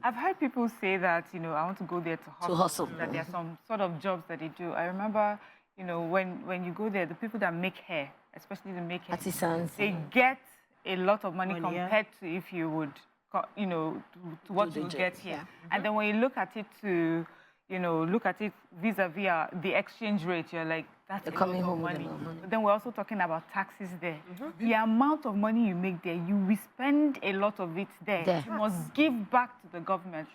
I've heard people say that, I want to go there to hustle. That there are some sort of jobs that they do. I remember, when you go there, the people that make hair, especially the make hair, artisans, they get a lot of money compared to if you would, to what you get here. And then when you look at it vis-a-vis the exchange rate, you're like, that's coming home money. But then we're also talking about taxes there. The amount of money you make there, you will spend a lot of it there. You must give back to the government.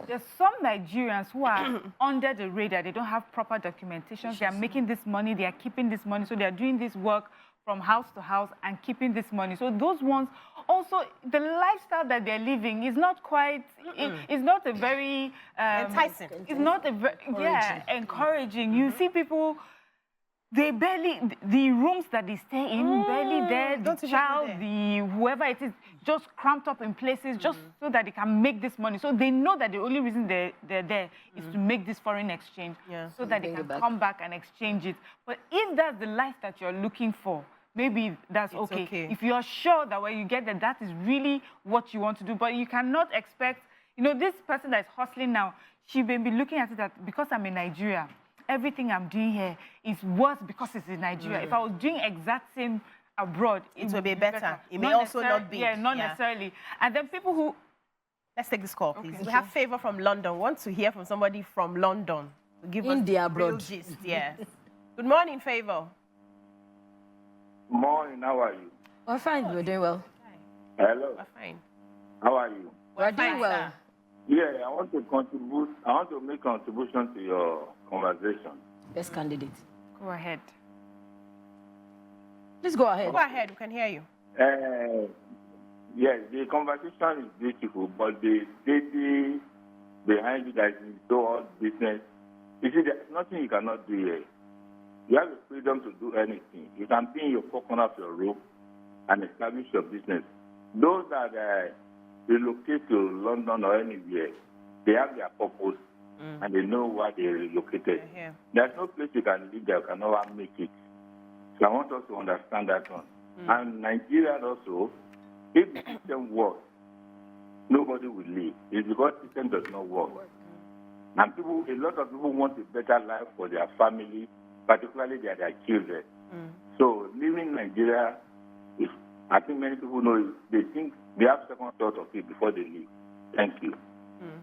There's some Nigerians who are under the radar. They don't have proper documentation. They are making this money. They are keeping this money. So they are doing this work from house to house and keeping this money. So those ones, also, the lifestyle that they're living is not quite, it's not a very... enticing. It's not a very, encouraging. You see people... They barely, the rooms that they stay in, barely there, the child, whoever it is, just cramped up in places just so that they can make this money. So they know that the only reason they're there is to make this foreign exchange so that they can come back and exchange it. But if that's the life that you're looking for, maybe that's okay. If you're sure that when you get there, that is really what you want to do. But you cannot expect, this person that is hustling now, she may be looking at it that because I'm in Nigeria, everything I'm doing here is worse because it's in Nigeria. If I was doing exact same abroad, it would be better. It may also not be. Yeah, not necessarily. And then people who... Let's take this call, please. We have Favor from London. We want to hear from somebody from London to give us the real gist. Yes. Good morning, Favor. Morning, how are you? We're fine, we're doing well. Hello. We're fine. How are you? We're doing well. Yeah, I want to make contribution to your conversation. Best candidate. Go ahead. Please go ahead. Go ahead, we can hear you. Yes, the conversation is beautiful, but the lady behind it that is all business, you see, there's nothing you cannot do here. You have the freedom to do anything. You can be in your corner of your room and establish your business. Those that relocate to London or anywhere, they have their purpose and they know why they relocated. There's no place you can live that can never make it. So I want us to understand that one. And Nigeria also, if the system works, nobody will leave. It's because the system does not work. And a lot of people want a better life for their family, particularly their children. So living in Nigeria, I think many people know, they think they have second thought of it before they leave. Thank you.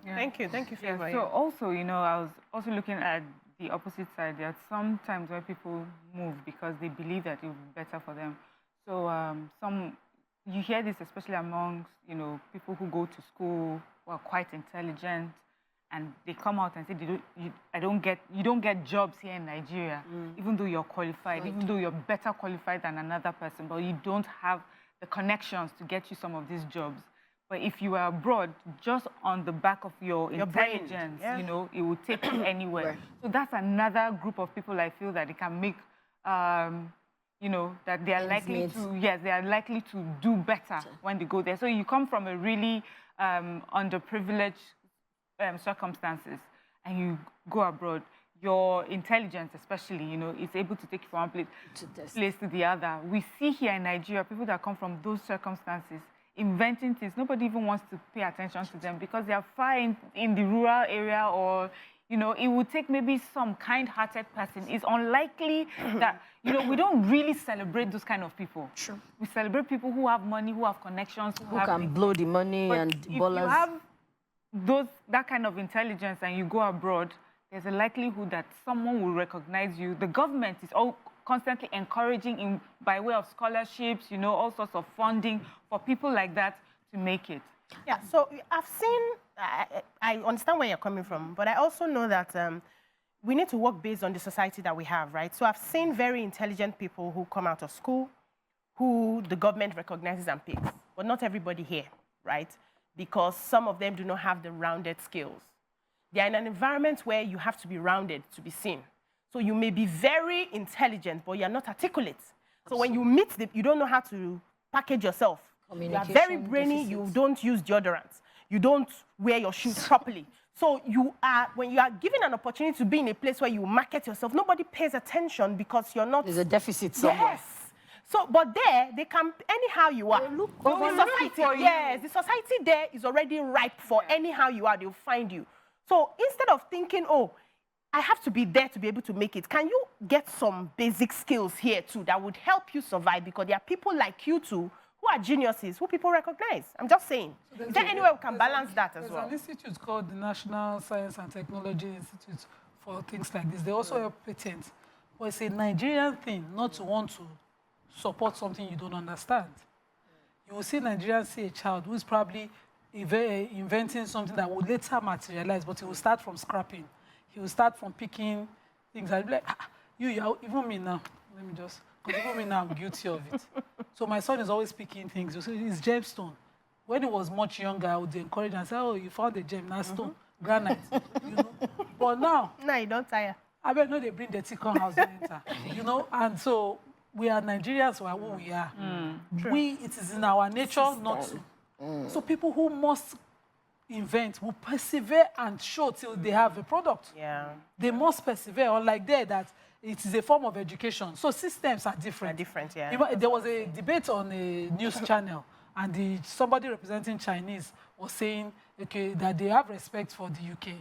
Thank you, Favor. So also, I was also looking at the opposite side. There are some times where people move because they believe that it will be better for them. So you hear this especially amongst, people who go to school, who are quite intelligent, and they come out and say, you don't get jobs here in Nigeria, even though you're qualified, even though you're better qualified than another person, but you don't have the connections to get you some of these jobs. But if you are abroad, just on the back of your intelligence, it will take you anywhere. So that's another group of people I feel that they can make, that they are likely to, they are likely to do better when they go there. So you come from a really underprivileged circumstances and you go abroad, your intelligence especially, is able to take you from one place to the other. We see here in Nigeria, people that come from those circumstances, inventing things. Nobody even wants to pay attention to them because they are far in the rural area, or, it would take maybe some kind-hearted person. It's unlikely that, we don't really celebrate those kind of people. Sure. We celebrate people who have money, who have connections, who can blow the money and dollars. If you have that kind of intelligence and you go abroad, there's a likelihood that someone will recognize you. The government is constantly encouraging by way of scholarships, all sorts of funding for people like that to make it. Yeah, so I've seen, I understand where you're coming from, but I also know that we need to work based on the society that we have, right? So I've seen very intelligent people who come out of school, who the government recognizes and picks, but not everybody here, right? Because some of them do not have the rounded skills. They are in an environment where you have to be rounded to be seen. So you may be very intelligent, but you're not articulate. So when you meet them, you don't know how to package yourself. You are very brainy, you don't use deodorant. You don't wear your shoes properly. So when you are given an opportunity to be in a place where you market yourself, nobody pays attention because you're not... There's a deficit somewhere. Yes. So, but there, they can, anyhow you are. look The over society, yes, the society there is already ripe for anyhow you are, they'll find you. So instead of thinking, oh, I have to be there to be able to make it, can you get some basic skills here too that would help you survive? Because there are people like you too who are geniuses, who people recognize. I'm just saying. So Is there any way we can balance that as well? There's an institute called the National Science and Technology Institute for things like this. They also help patents. But it's a Nigerian thing not to want to support something you don't understand. You will see Nigerians see a child who is probably inventing something that will later materialize, but he will start from scrapping. He will start from picking things. I'll be like, even me now, let me just, because even me now, I'm guilty of it. So my son is always picking things. You see, it's gemstone. When he was much younger, I would encourage him and say, oh, you found a gem, now stone, granite, you know. But now, No, you don't tire. I bet no, they bring the Tikon house to enter, you know. And so we are Nigerians, we are who we are. It is in our nature not to. So people who must invent will persevere and show till they have a product. Yeah. They must persevere, unlike that it is a form of education. So systems are different. Yeah. There was a debate on a news channel, and somebody representing Chinese was saying, okay, that they have respect for the UK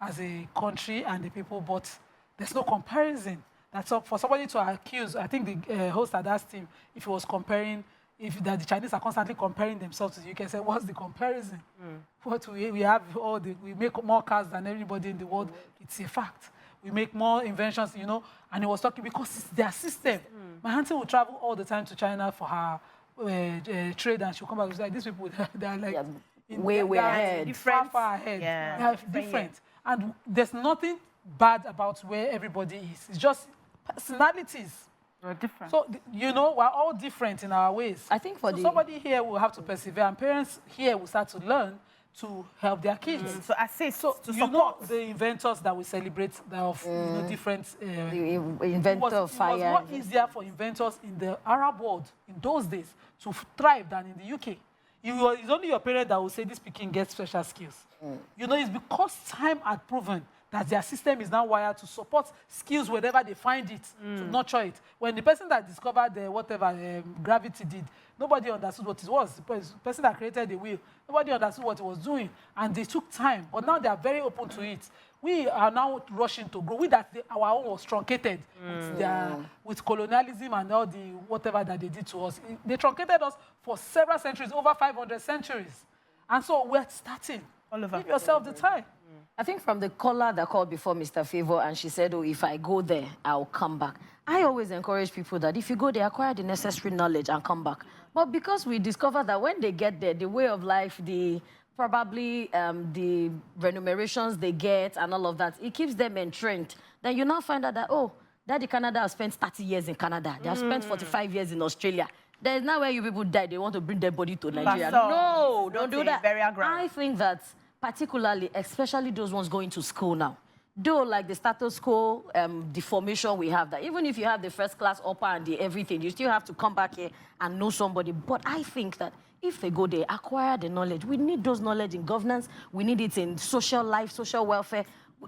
as a country and the people, but there's no comparison. That's for somebody to accuse. I think the host had asked him if he was comparing, that the Chinese are constantly comparing themselves to the UK. Said, what's the comparison? What we have we make more cars than everybody in the world. It's a fact. We make more inventions, you know. And he was talking because it's their system. My auntie will travel all the time to China for her trade, and she'll come back and say, these people, they're like way ahead, far ahead. Yeah. They are different, and there's nothing bad about where everybody is. It's just personalities. We're different. So, you know, we're all different in our ways. I think somebody here will have to persevere, and parents here will start to learn to help their kids. So assist, to you support. know the inventors that we celebrate that of you know, different... the inventor of fire. It was more easier for inventors in the Arab world in those days to thrive than in the UK. It's only your parent that will say this Peking gets special skills. You know, it's because time had proven that their system is now wired to support skills wherever they find it, to nurture it. When the person that discovered whatever gravity did, nobody understood what it was. The person that created the wheel, nobody understood what it was doing. And they took time, but now they are very open to it. We are now rushing to grow. Our own was truncated with colonialism and all the whatever that they did to us. They truncated us for several centuries, over 500 centuries. And so we're starting. Give yourself the time. I think from the caller that called before Mr. Favor, and she said, oh, if I go there, I'll come back. I always encourage people that if you go there, acquire the necessary knowledge and come back. But because we discover that when they get there, the way of life, probably the remunerations they get and all of that, it keeps them entrenched. Then you now find out that, oh, Daddy Canada has spent 30 years in Canada. They have spent 45 years in Australia. There's now where you people die, they want to bring their body to Nigeria. No, don't do that. I think that particularly, especially those ones going to school now, though like the status quo, the formation we have, that even if you have the first class upper and the everything, you still have to come back here and know somebody. But I think that if they go there, acquire the knowledge. We need those knowledge in governance. We need it in social life, social welfare.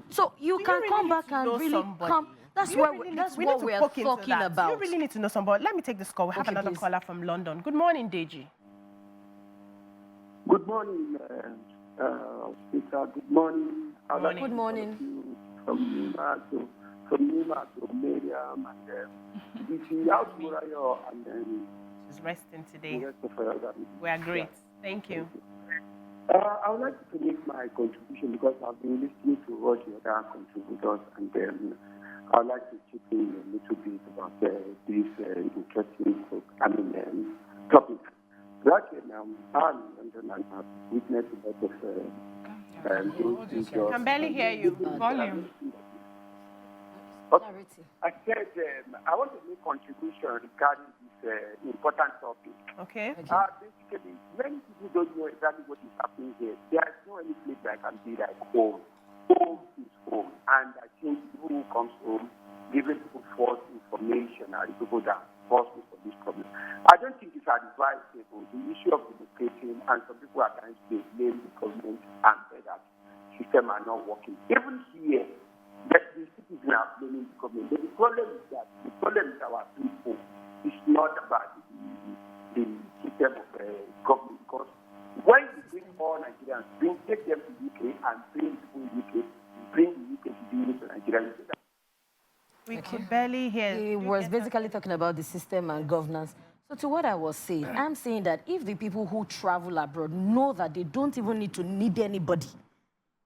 So you can come back and really come. That's what we're talking about. You really need to know somebody. Let me take this call. We have another caller from London. Good morning, Deji. Good morning, Peter. Good morning. Good morning. From Nima to Mariam and DC out Murayo and then she's resting today. The rest of her. We are great. Thank you. I would like to make my contribution because I've been listening to what the other contributors, and then I would like to chip in a little bit about this interesting topic. Actually, I'm in London and I've witnessed a lot of I can barely hear you. Volume. Okay. I said I want to make contribution regarding this important topic. Okay. Basically, many people don't know exactly what is happening here. There is no any place that can be like home. Home is home. And I think people who comes home, giving people false information are the people that cause for this problem. I don't think it's advisable. The issue of relocating, and some people are trying to blame the government and say that system are not working. Even here, But the citizens are blaming the government. But the problem is that the problem is our people. It's not about the system of government. Because when you bring all Nigerians, take them to UK and bring people in UK, bring the UK to deal with Nigerians. We could barely hear. He was basically talking about the system and governance. So to what I was saying, I'm saying that if the people who travel abroad know that they don't even need anybody,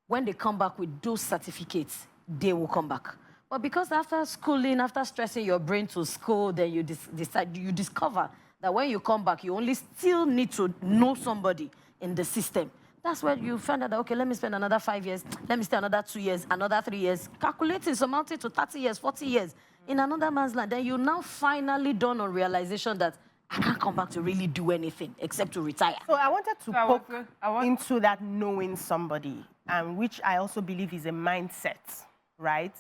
when they come back with those certificates, they will come back. But because after schooling, after stressing your brain to school, then you discover that when you come back, you only still need to know somebody in the system. That's where you find out that, okay, let me spend another 5 years, let me stay another 2 years, another 3 years, calculating, surmounting to 30 years, 40 years in another man's land. Then you now finally dawn on realization that I can't come back to really do anything except to retire. So I wanted to poke into that knowing somebody, which I also believe is a mindset, right?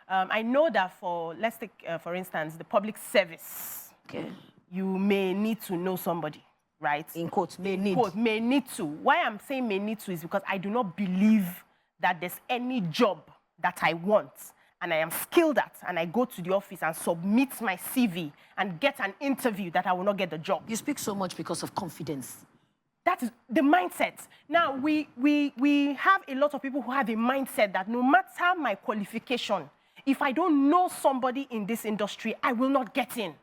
I know that let's take, for instance, the public service. Okay. You may need to know somebody, right? In quotes, may need. Quote, may need to. Why I'm saying may need to is because I do not believe that there's any job that I want and I am skilled at, and I go to the office and submit my CV and get an interview, that I will not get the job. You speak so much because of confidence. That is the mindset. Now, we have a lot of people who have a mindset that no matter my qualification, if I don't know somebody in this industry, I will not get in.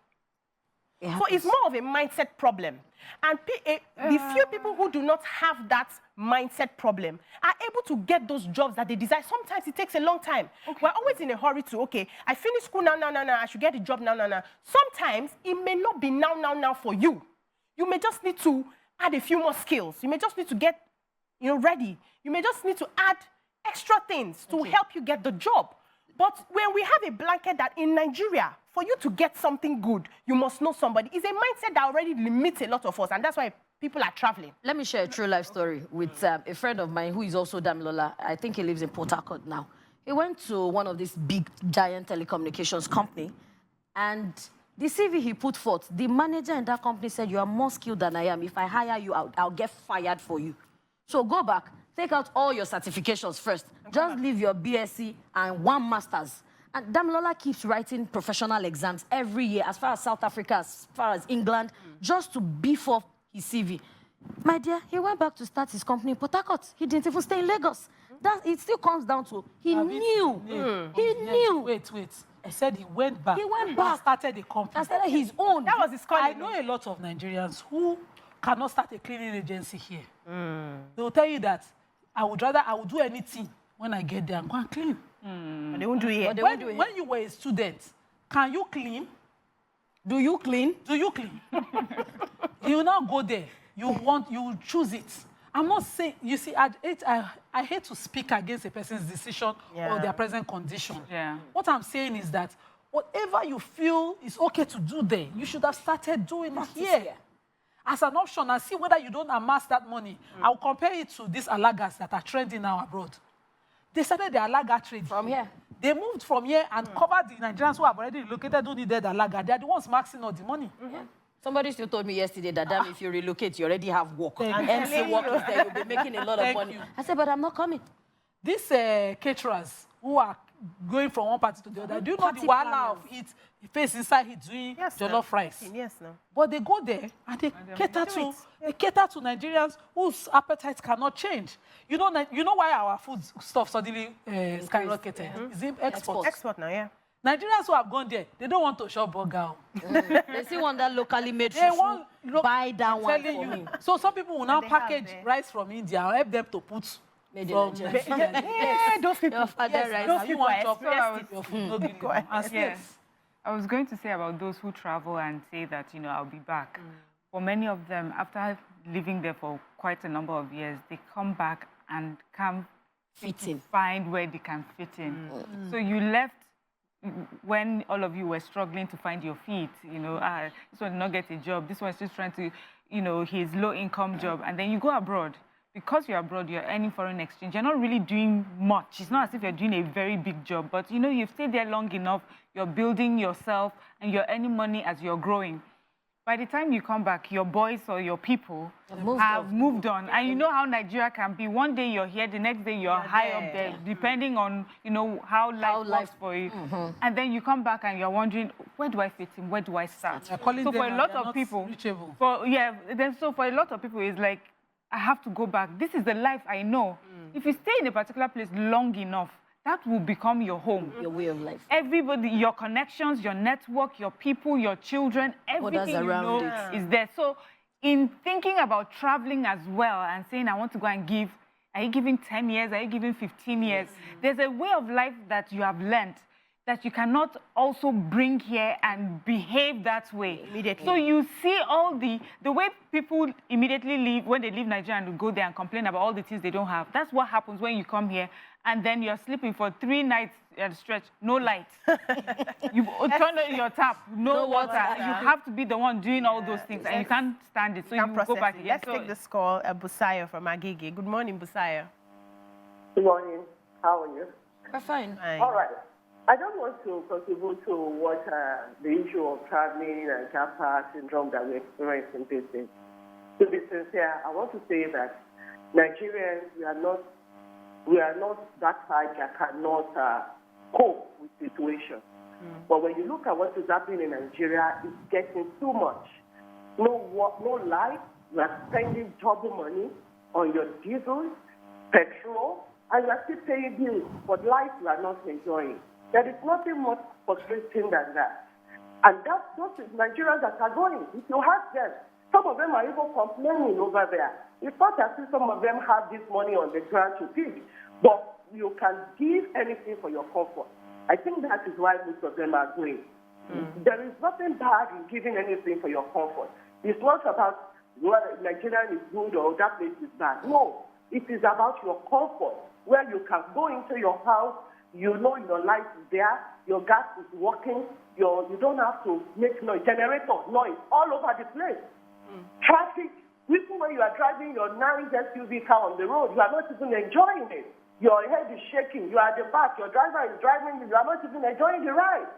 So it's more of a mindset problem. And the few people who do not have that mindset problem are able to get those jobs that they desire. Sometimes it takes a long time. Okay. We're always in a hurry to, okay, I finished school now, I should get a job now. Sometimes it may not be now for you. You may just need to add a few more skills. You may just need to get, ready. You may just need to add extra things to help you get the job. But when we have a blanket that in Nigeria, for you to get something good, you must know somebody, it's a mindset that already limits a lot of us, and that's why people are traveling. Let me share a true life story with a friend of mine who is also Damilola. I think he lives in Port Harcourt now. He went to one of these big, giant telecommunications company, and the CV he put forth, the manager in that company said, you are more skilled than I am. If I hire you, I'll get fired for you. So go back, take out all your certifications first. Just leave your BSc and 1 master's. And Damilola keeps writing professional exams every year, as far as South Africa, as far as England, just to beef up his CV. My dear, he went back to start his company in Port Harcourt. He didn't even stay in Lagos. It still comes down to, he knew. He knew. Wait. I said he went back. He went back. And started a company. And started his own. That was his calling. I know a lot of Nigerians who cannot start a cleaning agency here. They will tell you that I would do anything when I get there and go and clean. But they won't do it. When you were a student, can you clean? Do you clean? Do you clean? You will not go there. You choose it. I'm not saying, you see, I hate to speak against a person's decision or their present condition. Yeah. What I'm saying is that whatever you feel is okay to do there, you should have started doing it here. As an option, and see whether you don't amass that money. I'll compare it to these alagas that are trending now abroad. They started the alaga trade. From here. They moved from here and covered the Nigerians who have already relocated, who needed alaga. They are the ones maxing out the money. Somebody still told me yesterday that, damn, if you relocate, you already have work. And MC work is there, you'll be making a lot of money. I said, but I'm not coming. These caterers who are going from one party to the other, do you know the wahala of it? The face inside it doing jollof rice. Yes, no. But they go there and they cater to Nigerians whose appetites cannot change. You know why our food stuff suddenly skyrocketed? Is it export? Export now, yeah. Nigerians who have gone there, they don't want to shop burger. They still want that locally made fufu. Buy that one for me. So some people will now package rice from India and help them to put made in Nigeria. Yeah, those people. Those people are your food. Yes. I was going to say about those who travel and say that, I'll be back. For many of them, after living there for quite a number of years, they come back and can't find where they can fit in. So you left when all of you were struggling to find your feet, this one did not get a job, this one's just trying to, his low-income job, and then you go abroad. Because you're abroad, you're earning foreign exchange, you're not really doing much. It's not as if you're doing a very big job, but you've stayed there long enough, you're building yourself, and you're earning money as you're growing. by the time you come back, your boys or your people Have moved on. And you know how Nigeria can be. One day you're here, the next day you're high up there, depending on, how life works for you. And then you come back and you're wondering, where do I fit in? Where do I start? So for a lot of people, for a lot of people, it's like, I have to go back. This is the life I know. If you stay in a particular place long enough, that will become your home. Your way of life. Everybody, your connections, your network, your people, your children, everything you know is there. So in thinking about traveling as well and saying, I want to go and give, are you giving 10 years? Are you giving 15 years? There's a way of life that you have learned that you cannot also bring here and behave that way. Immediately. So you see all the way people immediately leave, when they leave Nigeria and go there and complain about all the things they don't have. That's what happens when you come here and then you're sleeping for 3 nights at a stretch, no light. You turn on your tap, no water. You have to be the one doing all those things and you can't stand it. So you go back again. Let's take this call, Busayo from Agege. Good morning, Busayo. Good morning. How are you? We're fine. All right. I don't want to contribute to what the issue of traveling and Japa syndrome that we experience in these days. To be sincere, I want to say that Nigerians, we are not that type that cannot cope with situations. But when you look at what is happening in Nigeria, it's getting too much. No life. You are spending double money on your diesel, petrol, and you are still paying bills. But life you are not enjoying. There is nothing more frustrating than that. And that's those Nigerians that are going. If you ask them, some of them are even complaining over there. It's not as if some of them have this money on the ground to give, but you can give anything for your comfort. I think that is why most of them are going. There is nothing bad in giving anything for your comfort. It's not about whether Nigeria is good or that place is bad. No, it is about your comfort, where you can go into your house. You know your light is there, your gas is working, you don't have to make noise, generator noise all over the place. Traffic, even when you are driving your nice SUV car on the road, you are not even enjoying it. Your head is shaking, you are at the back, your driver is driving you, you are not even enjoying the ride.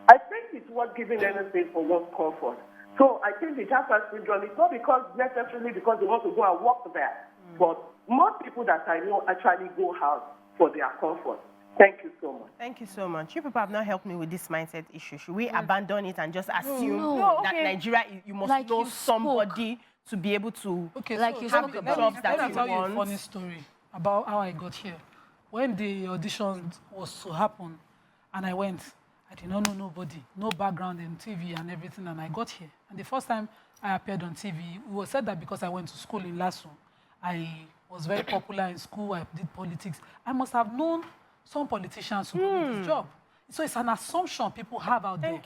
I think it's worth giving anything for one's comfort. So I think the Japa syndrome is not necessarily because they want to go and work there, but most people that I know actually go out for their comfort. Thank you so much. Thank you so much. You people have not helped me with this mindset issue. Should we abandon it and just assume that Nigeria, you must know somebody to be able to have the jobs that you want? Let me tell you a funny story about how I got here. When the audition was to happen and I went, I did not know nobody, no background in TV and everything, and I got here. And the first time I appeared on TV, it was said that because I went to school in Lasso, I was very popular in school, I did politics. I must have known some politicians who do this job. So it's an assumption people have out there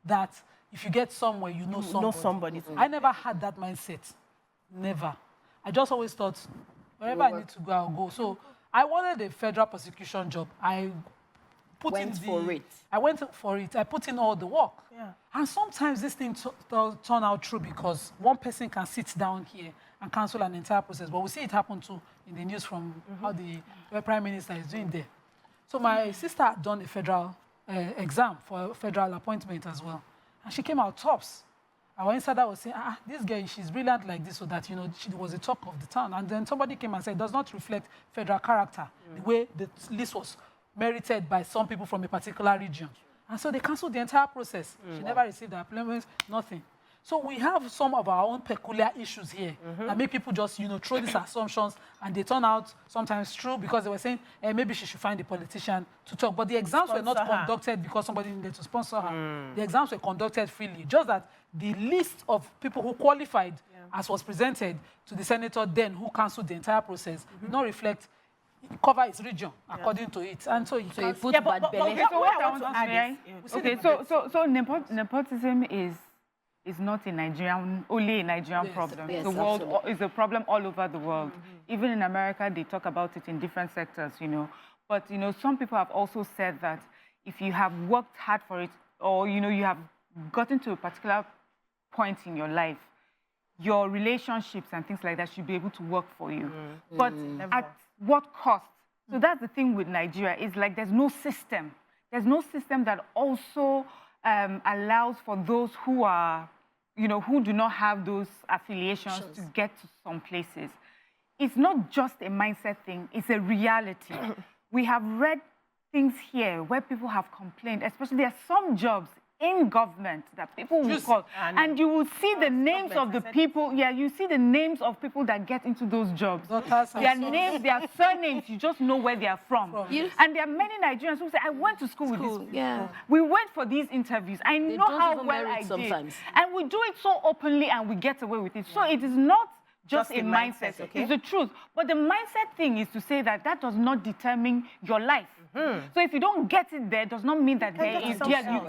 that if you get somewhere, you know somebody. I never had that mindset. Never. I just always thought, wherever I need to go, I'll go. So I wanted a federal prosecution job. I went for it. I put in all the work. Yeah. And sometimes this thing turn out true because one person can sit down here and cancel an entire process. But we see it happen too in the news from how the Prime Minister is doing there. So my sister had done a federal exam for a federal appointment as well. And she came out tops. Our insider was saying, this girl, she's brilliant like this, so that, she was the talk of the town. And then somebody came and said, it does not reflect federal character, the way the list was merited by some people from a particular region. And so they canceled the entire process. She never received her appointment, nothing. So we have some of our own peculiar issues here that make people just, throw these assumptions, and they turn out sometimes true because they were saying, maybe she should find a politician to talk. But the exams were not conducted because somebody needed to sponsor her. The exams were conducted freely. Just that the list of people who qualified, as was presented to the senator then, who cancelled the entire process, did not reflect, cover its region according to it. And so you put bad belly. So nepotism is not a only a Nigerian problem. Yes, the world is a problem all over the world. Even in America, they talk about it in different sectors, But, some people have also said that if you have worked hard for it, or, you have gotten to a particular point in your life, your relationships and things like that should be able to work for you. But at what cost? So that's the thing with Nigeria. It's like there's no system. There's no system that also allows for those who are you know, who do not have those affiliations to get to some places. It's not just a mindset thing, it's a reality. We have read things here where people have complained, especially there are some jobs in government that people will call, and you will see the names of the people, you see the names of people that get into those jobs. Their names, their surnames, you just know where they are from. Yes. And there are many Nigerians who say, I went to school with these people. Yeah. We went for these interviews. I know how well I did. And we do it so openly and we get away with it. So it is not just a mindset. Okay? It's the truth. But the mindset thing is to say that that does not determine your life. So if you don't get it there, does not mean that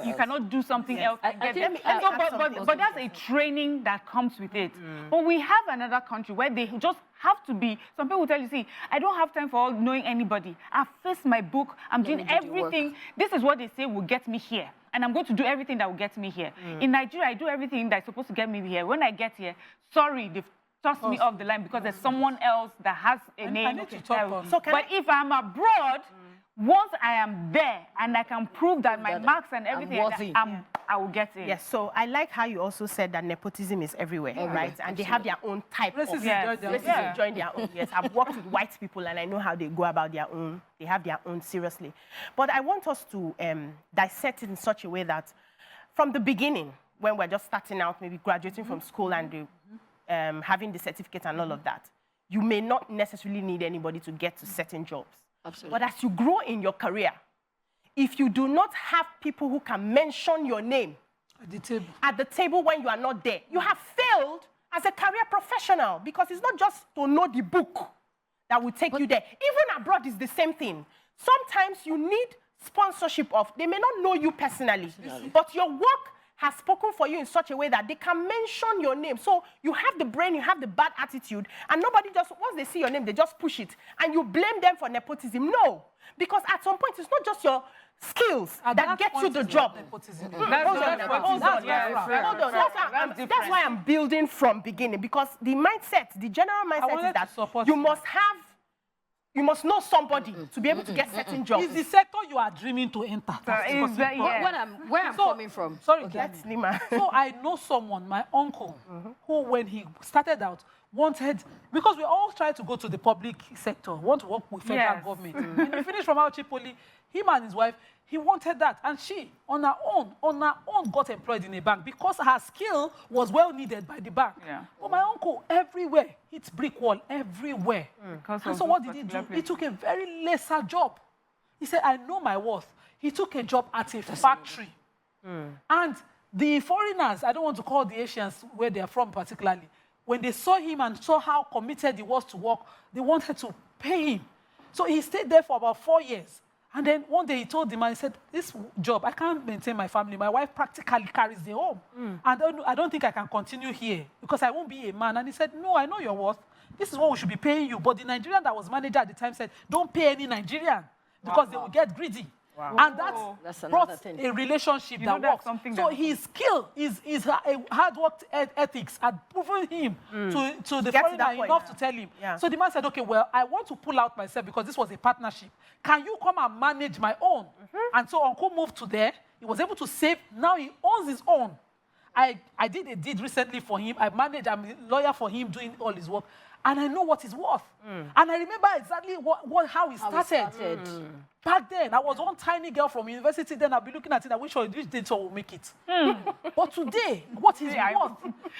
you cannot do something else. But that's a training that comes with it. But we have another country where they just have to be, some people will tell you, see, I don't have time for knowing anybody. I've faced my book, I'm doing everything. This is what they say will get me here. And I'm going to do everything that will get me here. In Nigeria, I do everything that's supposed to get me here. When I get here, sorry, they've tossed me off the line because there's someone else that has a name. But if I'm abroad, once I am there and I can prove that my marks and everything, I will get in. Yes, so I like how you also said that nepotism is everywhere, right? And they have their own type of enjoying their own. Yes, I've worked with white people and I know how they go about their own. They have their own seriously. But I want us to dissect it in such a way that from the beginning, when we're just starting out, maybe graduating from school and having the certificate and all of that, you may not necessarily need anybody to get to certain jobs. Absolutely. But as you grow in your career, if you do not have people who can mention your name at the table when you are not there, you have failed as a career professional, because it's not just to know the book that will take you there. Even abroad is the same thing. Sometimes you need sponsorship of, they may not know you personally, but your work has spoken for you in such a way that they can mention your name. So you have the brain, you have the bad attitude, and nobody just, once they see your name, they just push it. And you blame them for nepotism. No. Because at some point, it's not just your skills that get you the job. That's why I'm building from beginning. Because the mindset, the general mindset is that you must know somebody to be able to get certain jobs. It's the sector you are dreaming to enter. Where I'm coming from. Sorry, that's Lima. So I know someone, my uncle, who when he started out, wanted, because we all try to go to the public sector, want to work with federal government. When he finished from our Tripoli, him and his wife, he wanted that. And she, on her own, got employed in a bank because her skill was well needed by the bank. Yeah. But my uncle, everywhere, hits brick wall, everywhere. And so what did he do? He took a very lesser job. He said, I know my worth. He took a job at a factory. And the foreigners, I don't want to call the Asians where they're from particularly, when they saw him and saw how committed he was to work, they wanted to pay him. So he stayed there for about 4 years. And then one day he told the man, he said, this job, I can't maintain my family. My wife practically carries the home. And I don't think I can continue here because I won't be a man. And he said, no, I know your worth. This is what we should be paying you. But the Nigerian that was manager at the time said, don't pay any Nigerian because they will get greedy. And that's brought a relationship that works. So his skill, his hard work ethics had proven him to the foreigner enough to tell him. So the man said, okay, well, I want to pull out myself because this was a partnership. Can you come and manage my own? And so uncle moved to there. He was able to save. Now he owns his own. I did a deed recently for him. I'm a lawyer for him doing all his work. And I know what he's worth. And I remember exactly how he started. Back then, I was one tiny girl from university. Then I'll be looking at it. I wish which day so will make it. But today, what is worth?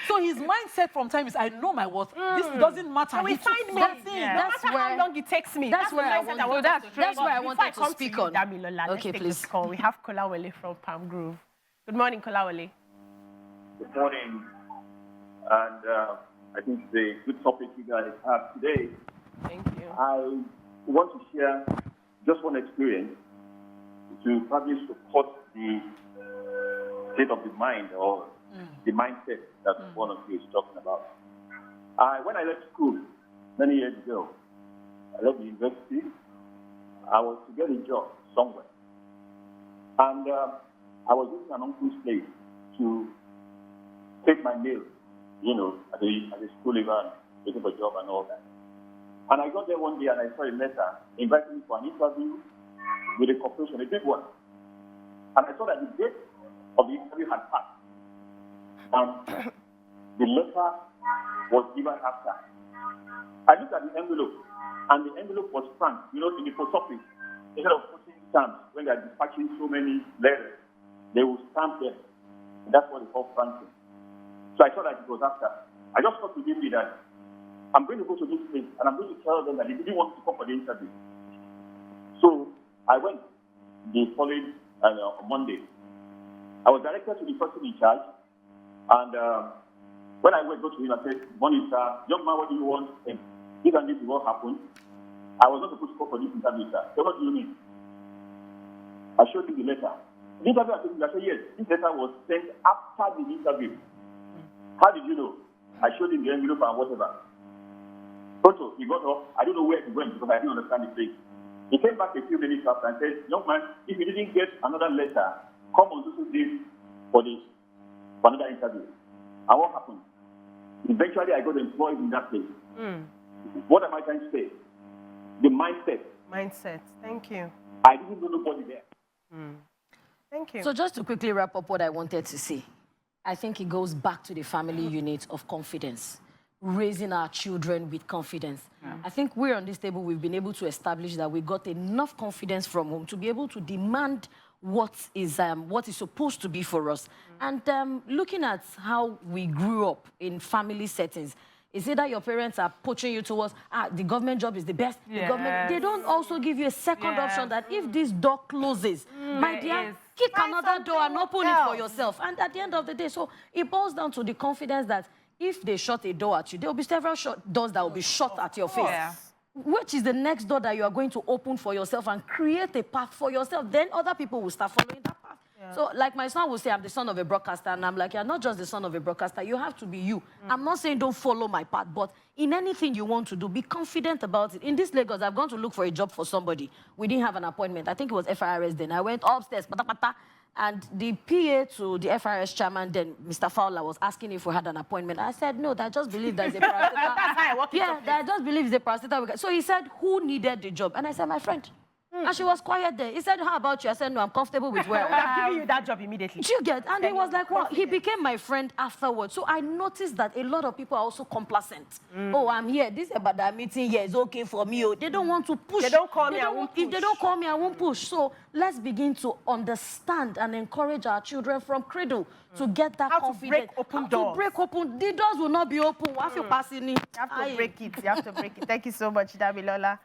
So his mindset from time is, I know my worth. This doesn't matter. We find me. No matter how long it takes me. That's where I wanted to speak on. Okay, please. We have Kolawole from Palm Grove. Good morning, Kolawole. Good morning. And I think it's a good topic you guys have today. Thank you. I want to share just one experience to probably support the state of the mind or the mindset that one of you is talking about. When I left school many years ago, I left the university. I was to get a job somewhere. And I was using an uncle's place to take my meal, you know, as a school leaver, looking for a job and all that. And I got there one day and I saw a letter inviting me for an interview with a corporation, a big one. And I saw that the date of the interview had passed. And the letter was given after. I looked at the envelope, and the envelope was stamped. You know, in the post office, instead of putting stamps when they are dispatching so many letters, they will stamp them. And that's what they call stamping. So I thought that it was after. I just thought within me that I'm going to go to this place, and I'm going to tell them that they didn't want to come for the interview. So I went the following Monday. I was directed to the person in charge, and when I went to him, I said, "Morning, sir. Young man, what do you want?" And this and this is what happened. I was not supposed to go for this interview, sir. So what do you mean? I showed him the letter. The interview, I said, yes, this letter was sent after the interview. How did you know? I showed him the envelope and whatever. So he got off. I don't know where he went because I didn't understand the place. He came back a few minutes after and said, young man, if you didn't get another letter, come on to this for another interview. And what happened? Eventually, I got employed in that place. What am I trying to say? The mindset. Mindset. Thank you. I didn't know nobody there. Thank you. So just to quickly wrap up what I wanted to say, I think it goes back to the family unit of confidence, raising our children with confidence. I think we're on this table, we've been able to establish that we got enough confidence from home to be able to demand what is supposed to be for us. And looking at how we grew up in family settings, is it that your parents are pushing you towards, the government job is the best, the government, they don't also give you a second option that if this door closes, my dear, kick another door and open it for yourself. And at the end of the day, so it boils down to the confidence that if they shut a door at you, there will be several doors that will be shut at your face. Which is the next door that you are going to open for yourself and create a path for yourself? Then other people will start following that path. So like my son will say, I'm the son of a broadcaster. And I'm like, you're not just the son of a broadcaster. You have to be you. I'm not saying don't follow my path, but in anything you want to do, be confident about it. In this Lagos, I've gone to look for a job for somebody. We didn't have an appointment. I think it was FIRS then. I went upstairs, and the PA to the FIRS chairman then, Mr. Fowler, was asking if we had an appointment. I said, no, I just believe there's a parastatal. That's how I work. Yeah, I just believe it's a parastatal. So he said, who needed the job? And I said, my friend. And she was quiet there. He said, how about you? I said, no, I'm comfortable with where I am. I'm giving you that job immediately. Do you get? And he was like, wow, he became my friend afterwards. So I noticed that a lot of people are also complacent. Oh, I'm here. This about that meeting here is okay for me. Oh, they don't want to push. They don't call me, I won't push. If they don't call me, I won't push. So let's begin to understand and encourage our children from cradle to get that confidence. To break open doors. To break open. The doors will not be open. What you passing in? You have to break it. You have to break it. Thank you so much, Damilola.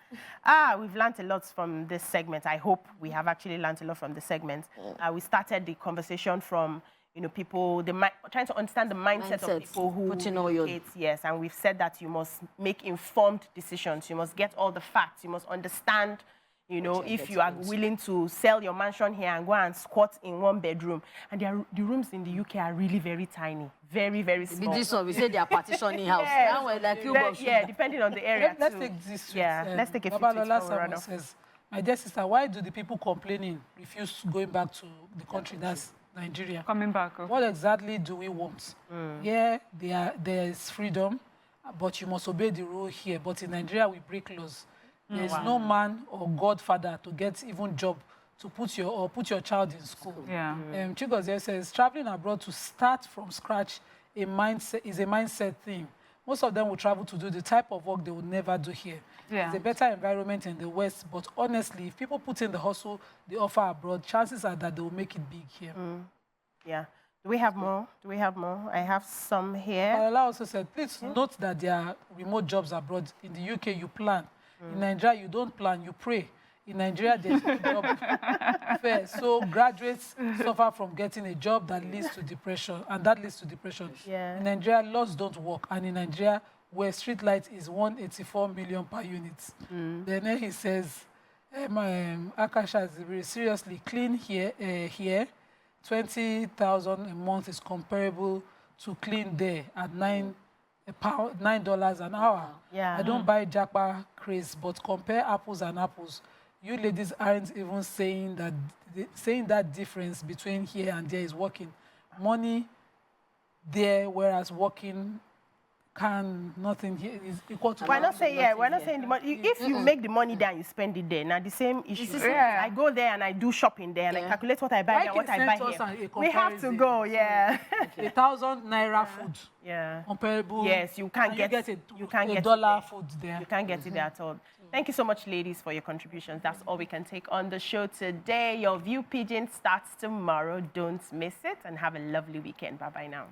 We've learned a lot from this segment. I hope we have actually learned a lot from the segment. We started the conversation from, people, trying to understand the mindset of people who relocate. Yes, and we've said that you must make informed decisions. You must get all the facts. You must understand, if you are willing to sell your mansion here and go and squat in one bedroom. And the rooms in the UK are really very tiny. Very, very small. This one, we say they are partitioning house. Depending on the area. Let's take this. Let's take a few says, my dear sister, why do the people complaining refuse going back to the country? That's Nigeria. Coming back. What exactly do we want? Yeah, there is freedom, but you must obey the rule here. But in Nigeria, we break laws. There is no man or godfather to get even job to put your child in school. Chigozie says, traveling abroad to start from scratch is a mindset thing. Most of them will travel to do the type of work they would never do here. It's a better environment in the West, but honestly, if people put in the hustle they offer abroad, chances are that they will make it big here. Do we have more? I have some here. Aloud also said, please note that there are remote jobs abroad. In the UK, you plan. In Nigeria, you don't plan, you pray. In Nigeria, there's no job fair. So graduates suffer from getting a job that leads to depression, and that leads to depression. In Nigeria, laws don't work, and in Nigeria, where street light is 184 million per unit. Then he says, Akasha is seriously clean here. 20,000 a month is comparable to clean there at $9 an hour. I don't buy Japa craze, but compare apples and apples. You ladies aren't even saying that difference between here and there is working. Money there, whereas working can nothing here is equal to. We're not saying we're not saying the money. If you make the money there and you spend it there, now the same issue. I go there and I do shopping there and I calculate what I buy there, what I buy here. We have to go, 1,000 naira food. Yeah. Comparable. Yes, you can't get a dollar food there. You can't get it there at all. Thank you so much, ladies, for your contributions. That's all we can take on the show today. Your View Pigeon starts tomorrow. Don't miss it and have a lovely weekend. Bye-bye now.